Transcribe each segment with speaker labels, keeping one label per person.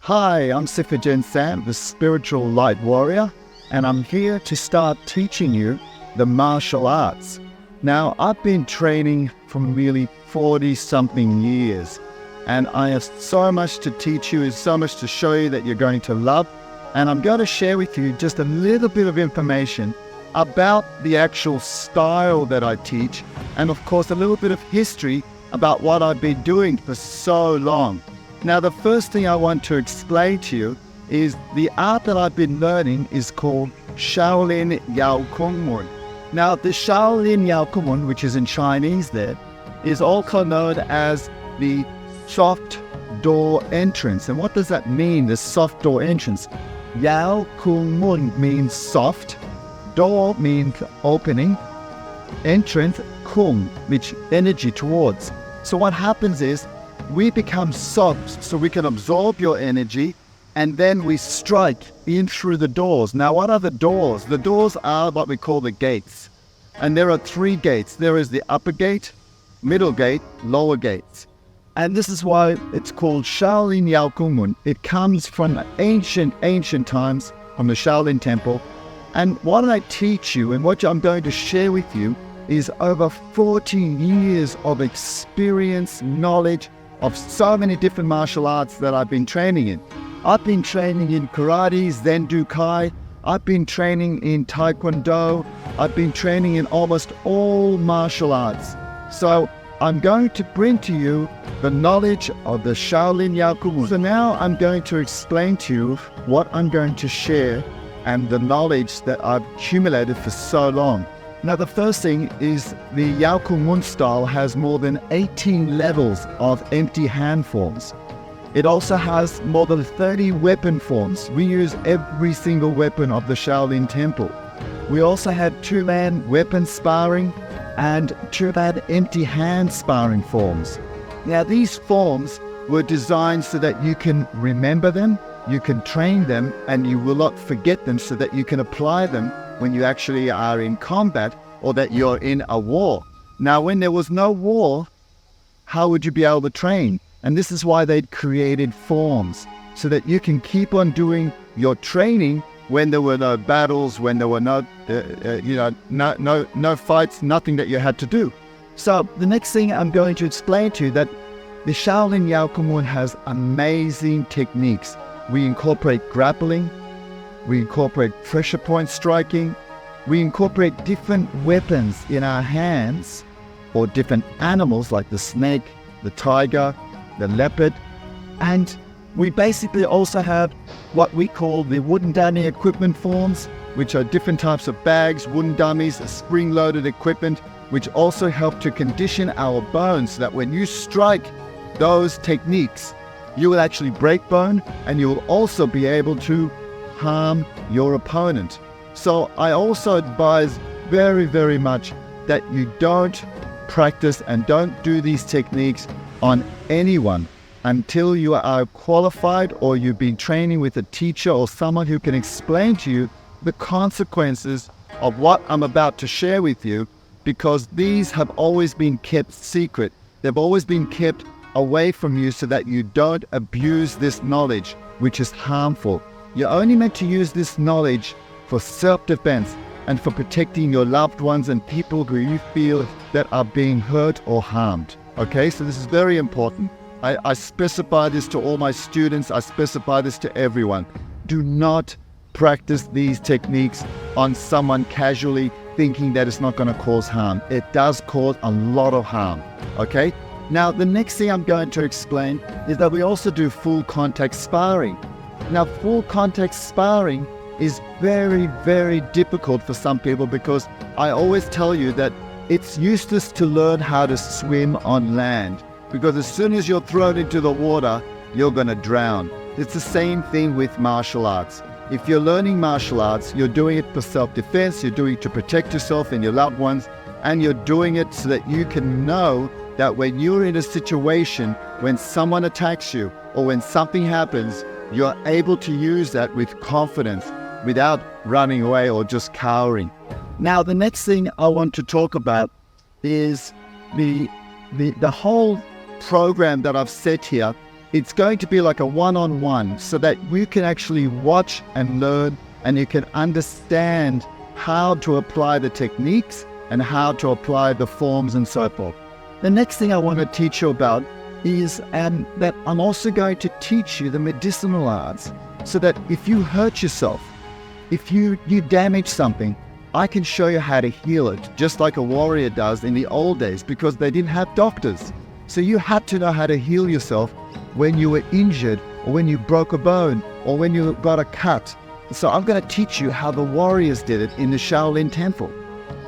Speaker 1: Hi, I'm Sifu Sam, the spiritual light warrior, and I'm here to start teaching you the martial arts. Now, I've been training for nearly 40-something years, and I have so much to teach you, so much to show you that you're going to love, and I'm going to share with you just a little bit of information about the actual style that I teach, and of course a little bit of history about what I've been doing for so long. Now, the first thing I want to explain to you is the art that I've been learning is called Shaolin Yau Kung Mun. Now, the Shaolin Yau Kung Mun, which is in Chinese there, is also known as the soft door entrance. And what does that mean, the soft door entrance? Yau Kung Mun means soft, door means opening, entrance, kung, which energy towards. So what happens is, we become soft so we can absorb your energy, and then we strike in through the doors. Now, what are the doors? The doors are what we call the gates. And there are 3 gates. There is the upper gate, middle gate, lower gates. And this is why it's called Shaolin Yau Kung Mun. It comes from ancient times, from the Shaolin Temple. And what I teach you and what I'm going to share with you is over 14 years of experience, knowledge, of so many different martial arts that I've been training in. I've been training in karate, Zen Kai. I've been training in taekwondo. I've been training in almost all martial arts. So I'm going to bring to you the knowledge of the Shaolin Yau Kung Mun. So now I'm going to explain to you what I'm going to share and the knowledge that I've accumulated for so long. Now, the first thing is the Yau Kung Mun style has more than 18 levels of empty hand forms. It also has more than 30 weapon forms. We use every single weapon of the Shaolin Temple. We also have 2-man weapon sparring and 2-man empty hand sparring forms. Now, these forms were designed so that you can remember them, you can train them, and you will not forget them, so that you can apply them when you actually are in combat or that you're in a war. Now, when there was no war, how would you be able to train? And this is why they created forms, so that you can keep on doing your training when there were no battles, when there were no fights, nothing that you had to do. So the next thing I'm going to explain to you that the Shaolin Yau Kung Mun has amazing techniques. We incorporate grappling, we incorporate pressure point striking, we incorporate different weapons in our hands, or different animals like the snake, the tiger, the leopard, and we basically also have what we call the wooden dummy equipment forms, which are different types of bags, wooden dummies, spring-loaded equipment, which also help to condition our bones so that when you strike those techniques, you will actually break bone, and you will also be able to harm your opponent. So I also advise very, very much that you don't practice and don't do these techniques on anyone until you are qualified or you've been training with a teacher or someone who can explain to you the consequences of what I'm about to share with you, because these have always been kept secret. They've always been kept away from you so that you don't abuse this knowledge, which is harmful. You're only meant to use this knowledge for self-defense and for protecting your loved ones and people who you feel that are being hurt or harmed. Okay, so this is very important. I specify this to all my students. I specify this to everyone. Do not practice these techniques on someone casually thinking that it's not going to cause harm. It does cause a lot of harm. Okay? Now, the next thing I'm going to explain is that we also do full contact sparring. Now, full contact sparring is very, very difficult for some people, because I always tell you that it's useless to learn how to swim on land, because as soon as you're thrown into the water, you're going to drown. It's the same thing with martial arts. If you're learning martial arts, you're doing it for self-defense, you're doing it to protect yourself and your loved ones, and you're doing it so that you can know that when you're in a situation, when someone attacks you or when something happens, you're able to use that with confidence without running away or just cowering. Now, the next thing I want to talk about is the whole program that I've set here it's going to be like a one-on-one so that you can actually watch and learn and you can understand how to apply the techniques and how to apply the forms and so forth. The next thing I want to teach you about is that I'm also going to teach you the medicinal arts so that if you hurt yourself, if you damage something, I can show you how to heal it, just like a warrior does in the old days, because they didn't have doctors. So you had to know how to heal yourself when you were injured or when you broke a bone or when you got a cut. So I'm going to teach you how the warriors did it in the Shaolin Temple.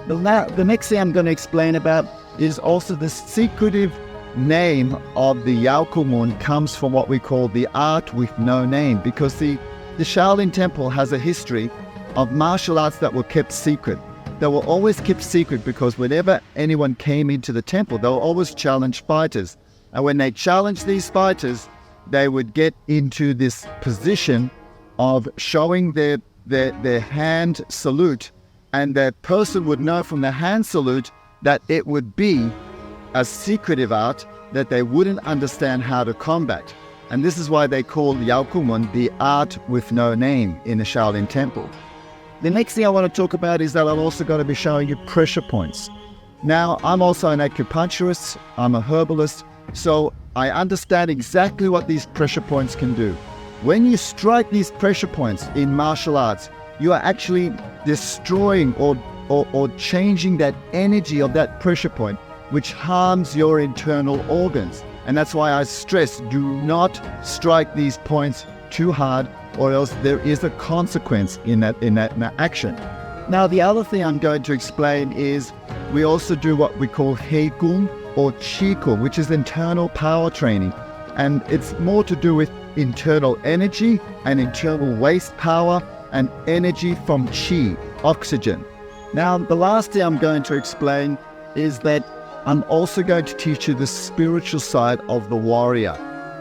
Speaker 1: The next thing I'm going to explain about is also the secretive name of the Yau Kung Mun comes from what we call the art with no name, because the Shaolin Temple has a history of martial arts that were kept secret. They were always kept secret because whenever anyone came into the temple, they were always challenge fighters. And when they challenged these fighters, they would get into this position of showing their hand salute, and that person would know from the hand salute that it would be a secretive art that they wouldn't understand how to combat. And this is why they call Yau Kung Mun the art with no name in the Shaolin Temple. The next thing I want to talk about is that I'm also going to be showing you pressure points. Now, I'm also an acupuncturist, I'm a herbalist, so I understand exactly what these pressure points can do. When you strike these pressure points in martial arts, you are actually destroying or changing that energy of that pressure point, which harms your internal organs. And that's why I stress, do not strike these points too hard, or else there is a consequence in that action. Now, the other thing I'm going to explain is we also do what we call Hei Kung or Qi Kung, which is internal power training. And it's more to do with internal energy and internal waste power and energy from Qi, oxygen. Now, the last thing I'm going to explain is that I'm also going to teach you the spiritual side of the warrior.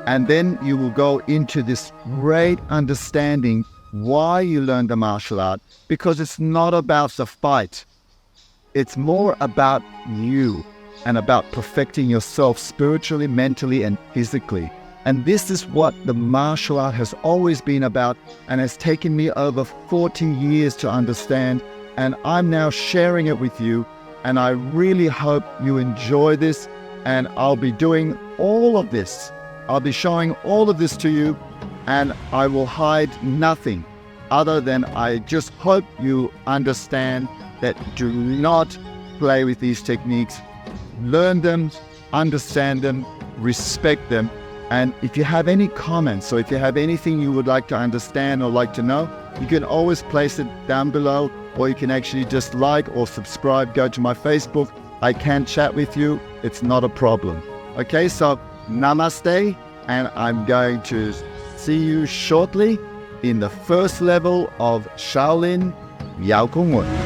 Speaker 1: And then you will go into this great understanding why you learn the martial art, because it's not about the fight. It's more about you and about perfecting yourself spiritually, mentally, and physically. And this is what the martial art has always been about and has taken me over 40 years to understand. And I'm now sharing it with you. And I really hope you enjoy this. And I'll be doing all of this. I'll be showing all of this to you. And I will hide nothing other than I just hope you understand that do not play with these techniques. Learn them, understand them, respect them. And if you have any comments, or if you have anything you would like to understand or like to know, you can always place it down below, or you can actually just like or subscribe, go to my Facebook. I can chat with you. It's not a problem. Okay, so namaste, and I'm going to see you shortly in the first level of Shaolin Yau Kung Mun.